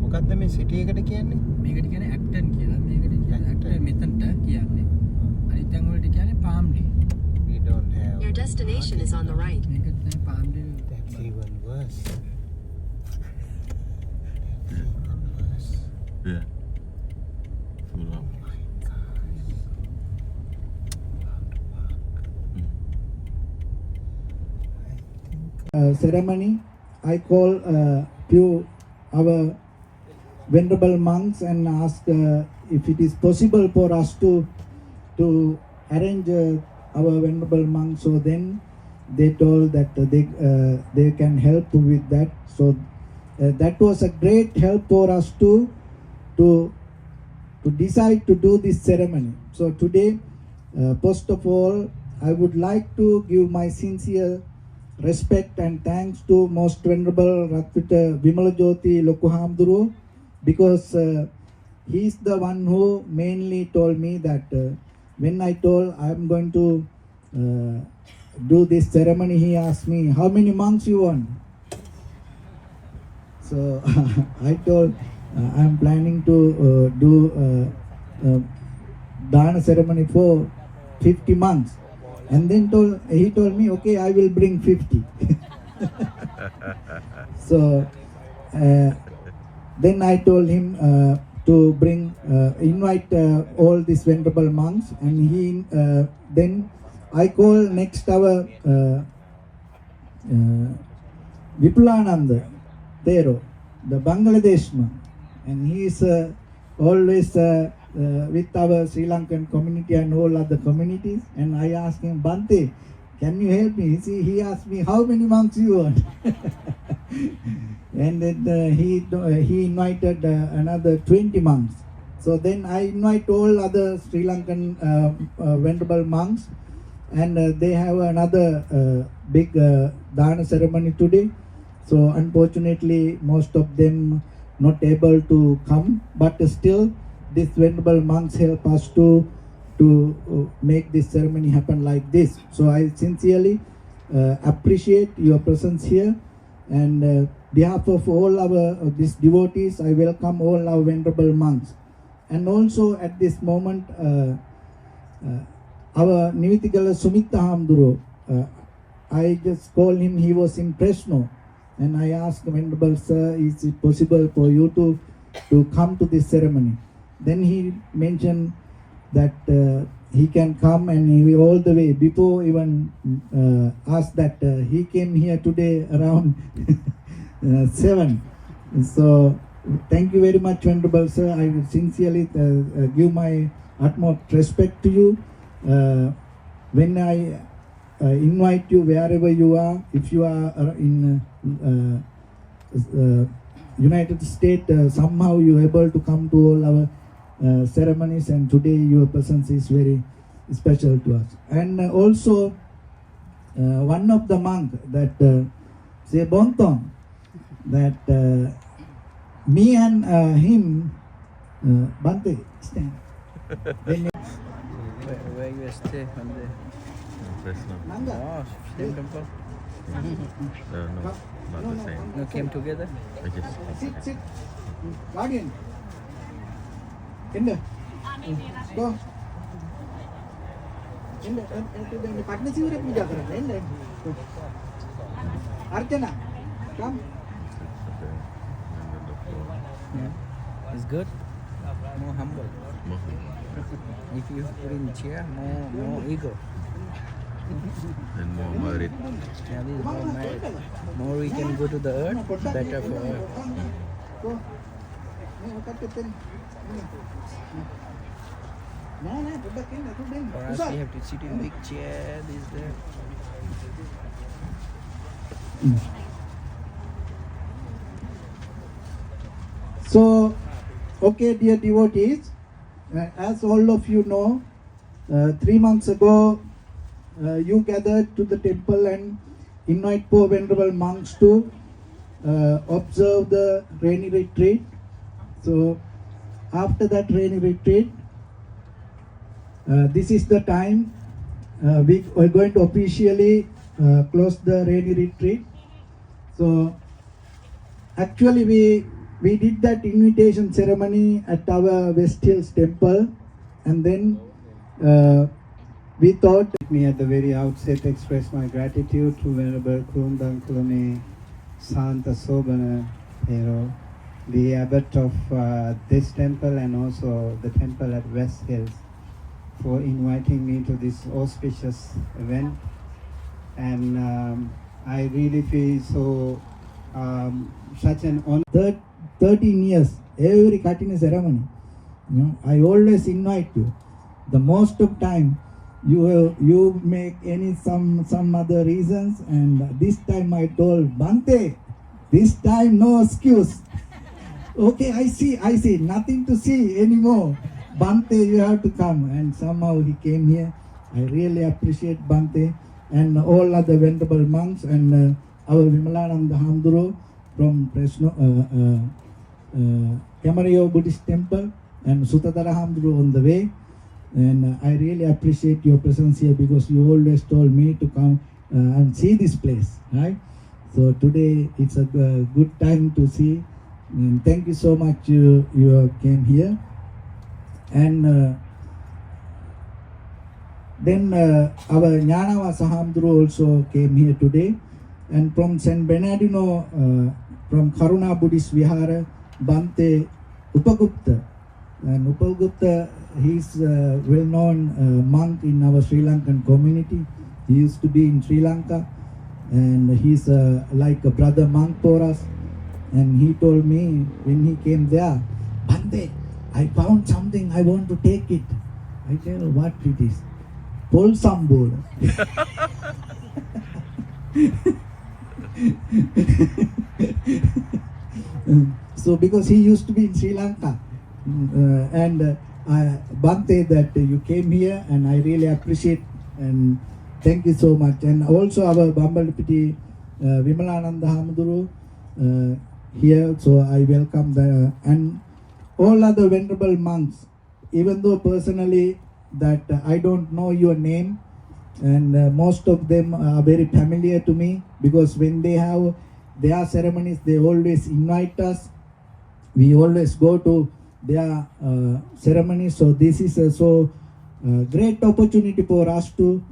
මොකක්ද මේ සිටි එකට කියන්නේ? මේකට කියන්නේ ඇක්ටන් කියලා. මේකට කියන්නේ ඇක්ටන් මෙතනට කියන්නේ. අනිත් තැන් වලට කියන්නේ පාම්ඩේ. We don't have. Your destination is on the right. මේක තමයි පාම්ඩේ. That's even worse. Yeah. Full up. Ceremony, I call few our venerable monks and ask if it is possible for us to arrange our venerable monks. So then they told that they can help with that. So that was a great help for us to decide to do this ceremony. So today, first of all, I would like to give my sincere respect and thanks to Most Venerable Ratpita Vimalajyoti Lokuhamduru, because he is the one who mainly told me that when I told I am going to do this ceremony, he asked me, how many monks you want? So I told I am planning to do Dana ceremony for 50 monks. And then he told me, okay, I will bring 50. So then I told him to bring, invite all these venerable monks, and he then I call next our Vipulananda Thero, the Bangladesh man, and he is always with our Sri Lankan community and all other communities. And I asked him, Bante, can you help me? He asked me, how many monks you want? And then he invited another 20 monks. So then I invite all other Sri Lankan venerable monks, and they have another big Dana ceremony today. So unfortunately, most of them not able to come, but still these venerable monks help us to make this ceremony happen like this. So I sincerely appreciate your presence here, and behalf of all our these devotees, I welcome all our venerable monks. And also at this moment, our Nivitigala Sumitta Hamduro, I just called him, he was in Fresno, and I asked Venerable Sir, is it possible for you to come to this ceremony? Then he mentioned that he can come, and he all the way before even asked that he came here today around 7. So thank you very much, Venerable Sir. I sincerely give my utmost respect to you. When I invite you wherever you are, if you are in United States, somehow you are able to come to all our ceremonies, and today your presence is very special to us. And also one of the monk that say Bontong, that me and him Bante stand. Where you stay on the Fresno. Nanga. oh, same temple? No, not the same. No, came together? I just Sit. Guardian. Enda. Go. Enda. Partner සිවුරේ පූජා කරන්න. Enda. Archana. Come. Yeah. It's good. More humble. If you put in chair, more ego. And more married. Yeah, this is more married. More we can go to the earth, better for earth. Go. Ni otak tetten. Nah, poddak enna tudden. For us, we have to sit in big chair, this, that. So, okay, dear devotees, as all of you know, 3 months ago, you gathered to the temple and invite four venerable monks to observe the rainy retreat. So, after that rainy retreat, this is the time we are going to officially close the rainy retreat. So, actually we we did that invitation ceremony at our West Hills temple, and then we thought. Let me at the very outset express my gratitude to Venerable Kurundang Kulane Santa Sobana Pero, the abbot of this temple and also the temple at West Hills, for inviting me to this auspicious event. And I really feel so such an honor. 13 years, every Katina ceremony, I always invite you. The most of time, you make some other reasons, and this time I told Bante, this time no excuse. Okay, I see, nothing to see anymore. Bante, you have to come, and somehow he came here. I really appreciate Bante and all other venerable monks and our Vimalananda Hamduro from Kamario Buddhist Temple and Sutadara Hamduro on the way. And I really appreciate your presence here because you always told me to come and see this place, right? So today it's a good time to see. And thank you so much you came here. And then our Jnanavasa Hamduro also came here today. And from San Bernardino, from Karuna Buddhist Vihara, Bante Upagupta. And Upagupta, he's a well-known monk in our Sri Lankan community. He used to be in Sri Lanka, and he's like a brother monk for us. And he told me when he came there, Bante, I found something, I want to take it. I tell him what it is. Pol Sambol. So because he used to be in Sri Lanka, and Bante, that you came here, and I really appreciate and thank you so much. And also our Bambalapiti Vimalananda Hamduro here, so I welcome the and all other venerable monks, even though personally that I don't know your name, and most of them are very familiar to me because when they have their ceremonies, they always invite us. We always go to their ceremonies. So this is a great opportunity for us to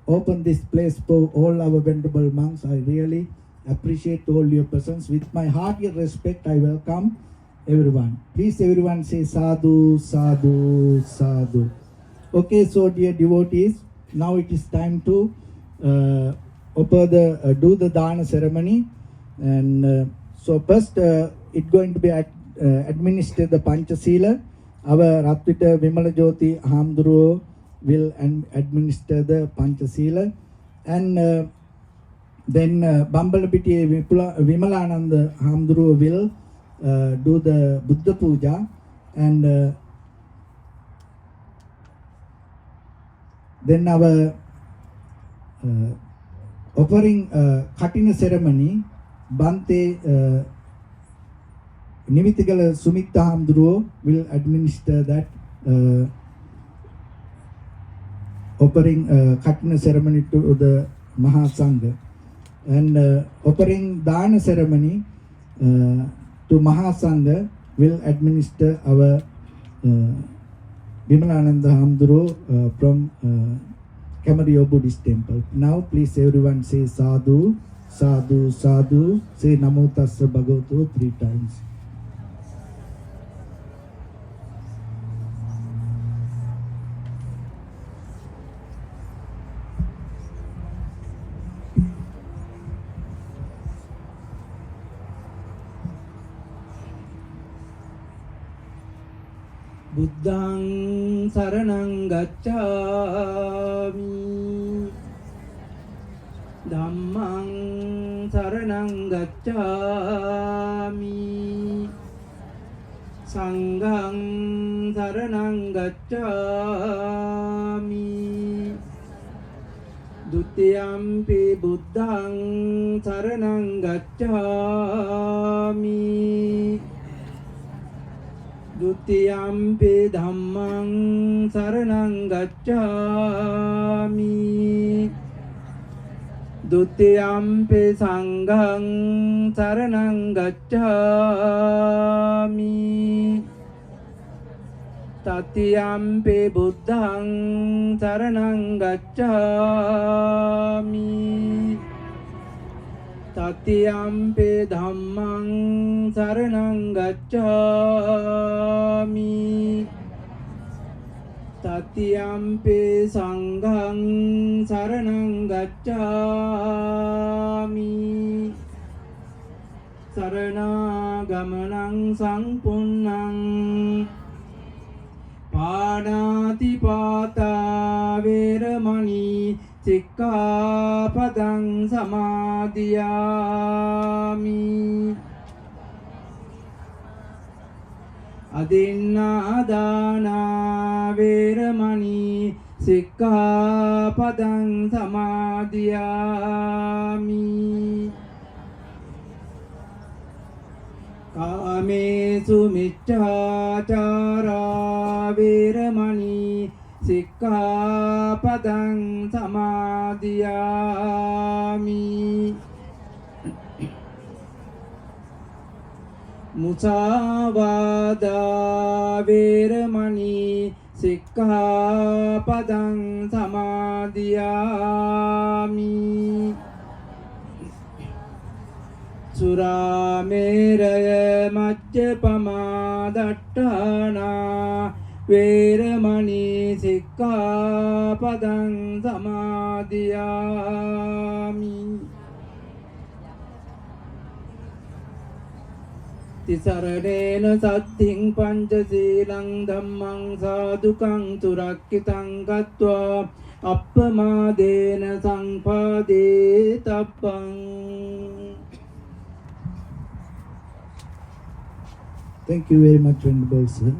open this place for all our venerable monks. I really appreciate all your presence. With my hearty respect, I welcome everyone. Please everyone say sadhu, sadhu, sadhu. Okay, so dear devotees, now it is time to do the dana ceremony. And so first it's going to be administer the Panchasila. Our Ratvita Vimala Jyoti Hamduro will administer the Panchasila. And then Bambalapiti Vimalananda Hamduro will do the Buddha Puja. And then our offering Katina ceremony, Bante Nimitigala Sumita Hamduro will administer that offering Katina ceremony to the Mahasangha. And offering Dana ceremony to Mahasangha will administer our Vimalananda Hamduro from Kamario Buddhist Temple. Now please everyone say sadhu, sadhu, sadhu. Say Namo Tassa Bhagavato 3 times. Buddhaṃ saraṇaṃ gacchāmi, Dhammaṃ saraṇaṃ gacchāmi, Saṅghaṃ saraṇaṃ gacchāmi, Dutiyampi Buddhaṃ saraṇaṃ gacchāmi, Dutiyampi Dhammaṃ saraṇaṃ gacchāmi, Dutiyampi sanghang saranang gacchami Tatiyampi buddhang saranang gacchami Tatiyampi dhammang saranang gacchami Tatiyampi sanghang saranang gacchami Sarana-gamanang sangpunnang Panatipata veramani Sikkapadang samadhiyami Adinna-dana veramani Sikkapadang samadhiyami Kamesu miccacara veramani Sikkapadang samadhiyami Musavada veramani Sikkapadang samadhiyami Surameraya majjapama dattana veramani Sikkapadang samadhiyami Tisaranena saddhing panchasilang dhammang sadhukang surakkitang gattva appamadena sangpadetappang Thank you very much, Venerable Sir.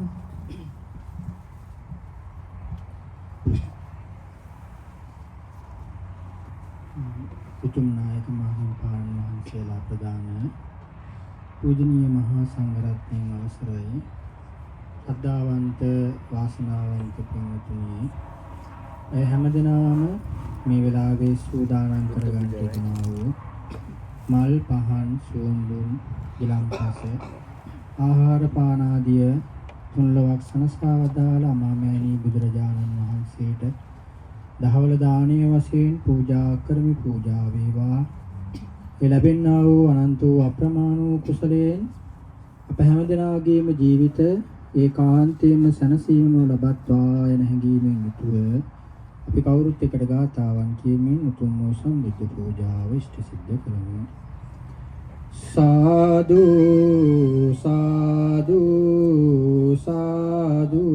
උතුම් නායක මහින්පාණන් වහන්සේලා ප්‍රදාන පූජනීය මහා සංඝරත්නයන් අවසරයි ශ්‍රද්ධාවන්ත වාසනාවන්ත පින්වතුනි ඒ හැමදෙනාම මේ වෙලාවේ සූදානම් කරගන්න තිබෙනා වූ මල් පහන් සුවඳුන් ගිලම්පස ආහාර පාන ආදිය තුන්ලොවක් සනසාවදාල අමාමෑණී බුදුරජාණන් වහන්සේට දහවල දානීය වශයෙන් පූජා කරමි පූජා වේවා ඒ ලැබෙනා වූ අනන්ත වූ අප්‍රමාණ වූ කුසලයෙන් අප හැමදෙනාගේම ජීවිත ඒකාන්තයෙන්ම සැනසීම ලබත්වා යන හැඟීමෙන් යුතුව අපි කවුරුත් එකට ගාථාවන් කියමින් උතුම් වූ සම්බුද්ධ පූජාව ඉෂ්ට සිද්ධ කරමු සාදු සාදු සාදු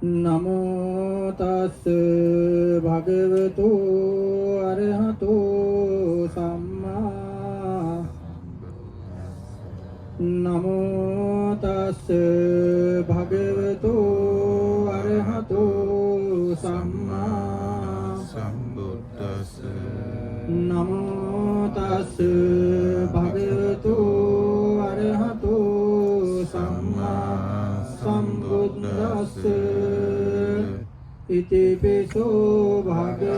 නමෝ තස් භගවතු අරහතෝ සම්මා නමෝ තස් භගවතු අරහතෝ සම්මා සම්බුද්දස්ස නමෝ තස් භගවතු අරහතෝ සම්මා සම්බුද්දස්ස ඉතිපිසෝ භගවාරහං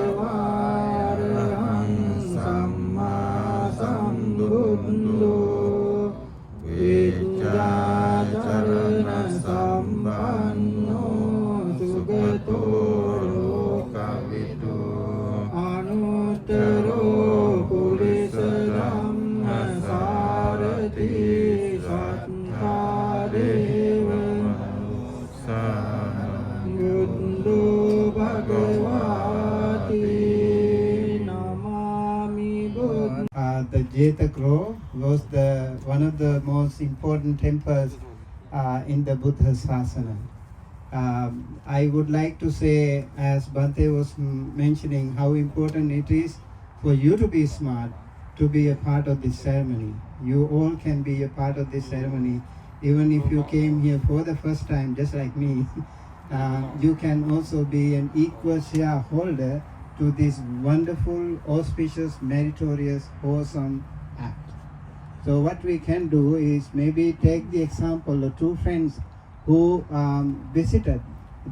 සම්මා සම්බුද්ධෝ විද්‍යාචරණ සම්පන්නෝ සුගතෝ ලෝකවිදු අනුත්තරෝ පුරිස ධම්ම සාරති සත්තාදේව බුද්ධෝ භගවාති නමාමි බුද්ධ The Jeta Grove was one of the most important temples in the Buddha Sasana. I would like to say, as Bhante was mentioning, how important it is for you to be smart, to be a part of this ceremony. You all can be a part of this ceremony. Even if you came here for the first time, just like me, you can also be an equal shareholder to this wonderful, auspicious, meritorious, wholesome act. So what we can do is maybe take the example of two friends who visited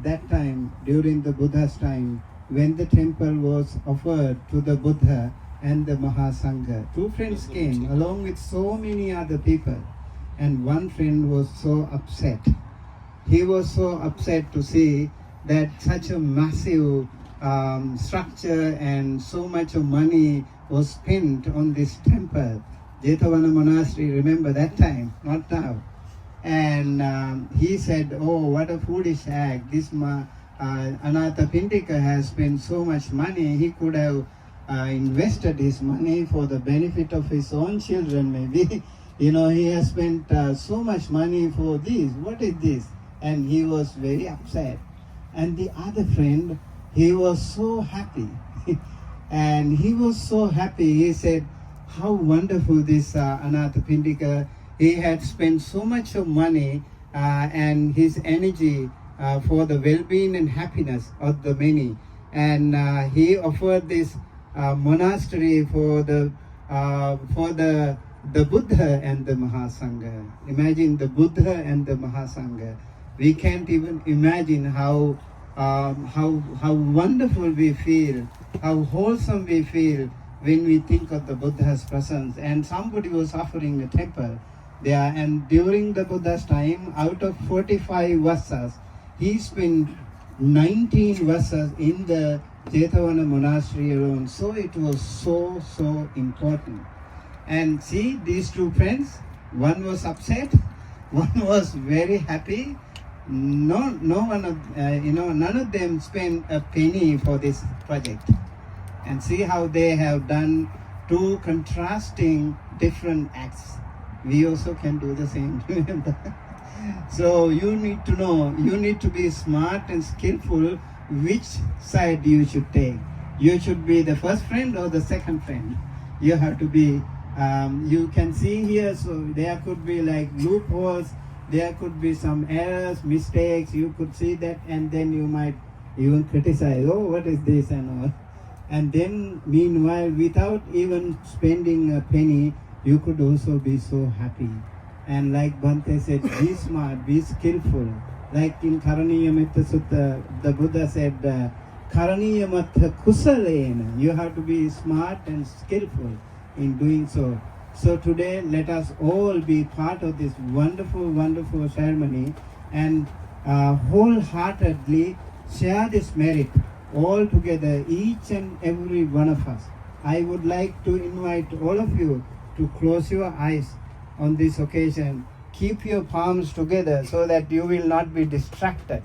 that time during the Buddha's time when the temple was offered to the Buddha and the Mahasangha. Two friends came along with so many other people, and one friend was so upset. He was so upset to see that such a massive structure and so much of money was spent on this temple. Jetavana Monastery, remember that time, not now. And he said, oh, what a foolish act. This Anatha Pindika has spent so much money. He could have invested his money for the benefit of his own children, maybe. You know, he has spent so much money for this. What is this? And he was very upset. And the other friend, he was so happy. And he was so happy. He said, how wonderful this Anatha Pindika. He had spent so much of money and his energy for the well-being and happiness of the many. And he offered this monastery for the Buddha and the Mahasangha. Imagine the Buddha and the Mahasangha. We can't even imagine how wonderful we feel, how wholesome we feel when we think of the Buddha's presence. And somebody was offering a temple there, and during the Buddha's time, out of 45 vasas, he spent 19 vasas in the Jetavana monastery alone. So it was so important. And see, these two friends, one was upset, one was very happy. None of them spent a penny for this project. And see how they have done two contrasting different acts. We also can do the same. Remember? So you need to know, you need to be smart and skillful which side you should take. You should be the first friend or the second friend. You have to be, you can see here, so there could be like loopholes, there could be some errors, mistakes, you could see that, and then you might even criticize, oh, what is this and all. And then meanwhile, without even spending a penny, you could also be so happy. And like Bhante said, be smart, be skillful. Like in Karaniya Mitta Sutta, the Buddha said, Karaniya Mattha Kusalena. You have to be smart and skillful in doing so. So today, let us all be part of this wonderful, wonderful ceremony and wholeheartedly share this merit all together, each and every one of us. I would like to invite all of you to close your eyes on this occasion. Keep your palms together so that you will not be distracted.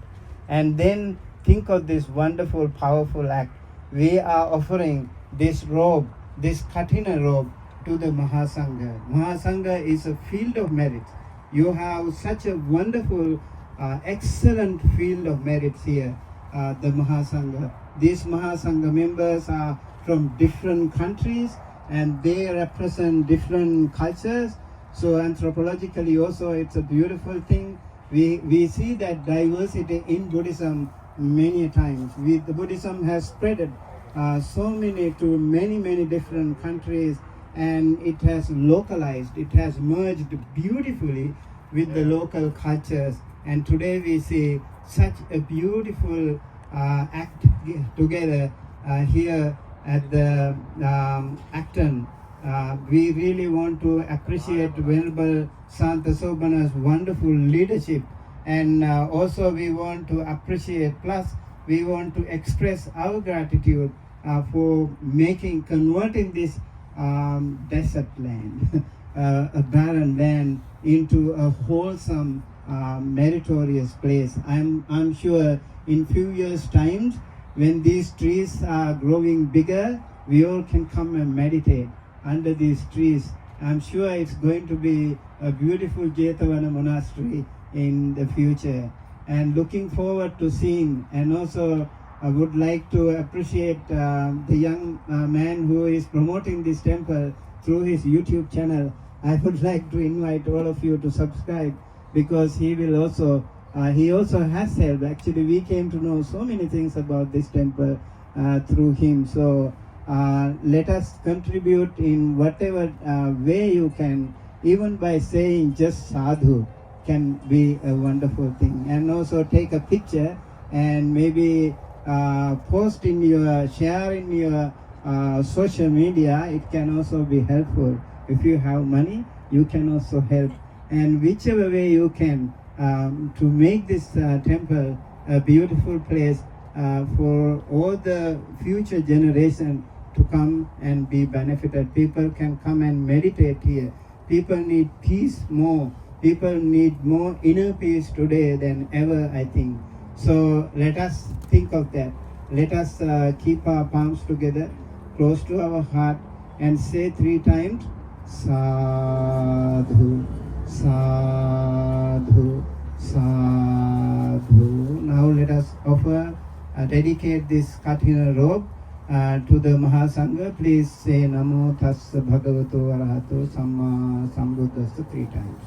And then think of this wonderful, powerful act. We are offering this robe, this Kathina robe, to the Mahasangha. Mahasangha is a field of merit. You have such a wonderful, excellent field of merits here, the Mahasangha. These Mahasangha members are from different countries and they represent different cultures. So anthropologically also it's a beautiful thing. We see that diversity in Buddhism many times. The Buddhism has spread so many to many different countries, and it has localized, it has merged beautifully with the local cultures. And today we see such a beautiful act together here at the Acton. We really want to appreciate Venerable Santa Sobhana's wonderful leadership, and also we want to appreciate, plus we want to express our gratitude for converting this desert land, a barren land, into a wholesome, meritorious place. I'm sure in few years' time, when these trees are growing bigger, we all can come and meditate under these trees. I'm sure it's going to be a beautiful Jetavana monastery in the future. And looking forward to seeing, and also I would like to appreciate the young man who is promoting this temple through his YouTube channel. I would like to invite all of you to subscribe, because he will also, he also has helped. Actually, we came to know so many things about this temple through him. So let us contribute in whatever way you can, even by saying just sadhu can be a wonderful thing. And also take a picture and maybe post in your, share in your social media, it can also be helpful. If you have money, you can also help. And whichever way you can, to make this temple a beautiful place for all the future generation to come and be benefited. People can come and meditate here. People need peace more. People need more inner peace today than ever, I think. So let us think of that. Let us keep our palms together, close to our heart, and say 3 times, Sadhu, Sadhu, Sadhu. Now let us offer, dedicate this Kathina robe to the Mahasangha. Please say Namo Tassa Bhagavato Arahato Samma Sambuddhassa 3 times.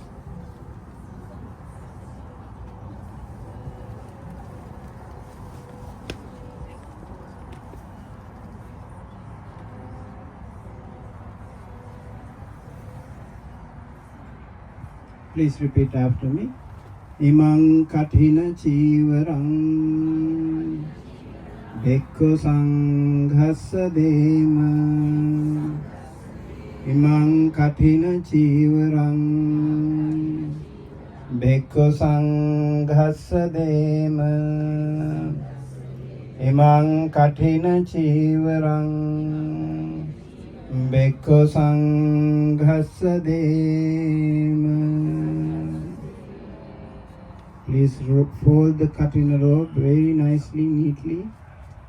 Please repeat after me. Imang kathina chivarang Bhekko sanghassa dema. Imang kathina chivarang Bhekko sanghassa dema. Imang kathina chivarang Bhekko sanghassa dema. Please fold the Kathina robe very nicely, neatly,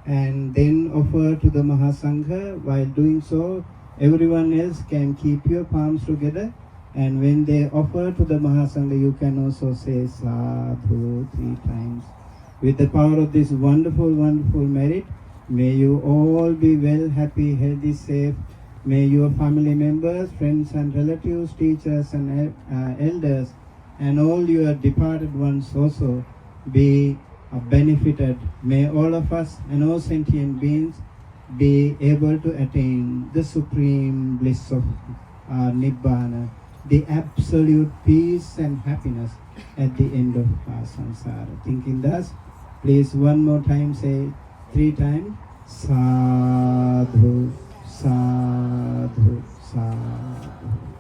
and then offer to the Mahasangha. While doing so, everyone else can keep your palms together, and when they offer to the Mahasangha, you can also say Sadhu 3 times. With the power of this wonderful, wonderful merit, may you all be well, happy, healthy, safe. May your family members, friends and relatives, teachers and elders, and all your departed ones also be benefited. May all of us and all sentient beings be able to attain the supreme bliss of Nibbana, the absolute peace and happiness at the end of our samsara. Thinking thus, please one more time say 3 times, Sadhu, Sadhu, Sadhu.